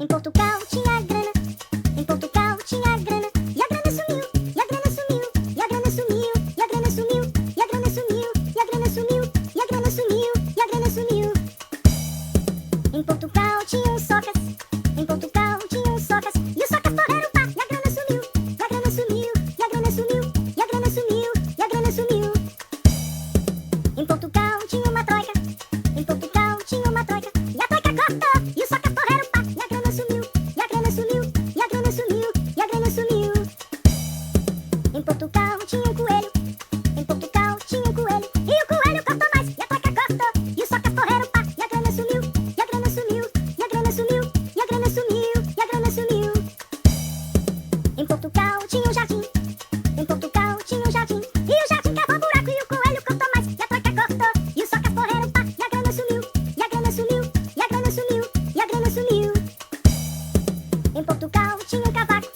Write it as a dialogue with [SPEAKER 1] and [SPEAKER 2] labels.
[SPEAKER 1] Em Portugal tinha grana, em Portugal tinha grana, e a grana sumiu, e a grana sumiu, e a grana sumiu, e a grana sumiu, e a grana sumiu, e a grana sumiu, e a grana sumiu, e a grana sumiu. Em Portugal tinha um Socas, em Portugal tinha um Socas, e o Socas torreram o pá, e a grana sumiu, e a grana sumiu, e a grana sumiu, e a grana sumiu, e a grana sumiu. Em Portugal tinha uma troika, em Portugal tinha uma troika, e a troika cortou, e o Socas torreram o pá, e a grana sumiu, e a grana sumiu, e a grana sumiu, e a grana sumiu. Em Portugal tinha um coelho, em Portugal tinha um coelho, e o coelho cortou mais, e a troika cortou, e o Socas torreram o pá, e a grana sumiu, e a grana sumiu, e a grana sumiu, e a grana sumiu, e a grana sumiu. Em Portugal tinha um jardim, em Portugal tinha um jardim, e o jardim cavou um buraco, e o coelho cortou mais, e a troika cortou, e o Socas torreram o pá, e a grana sumiu, e a grana sumiu, e a grana sumiu, e a grana sumiu. Em Portugal tinha um cavaco,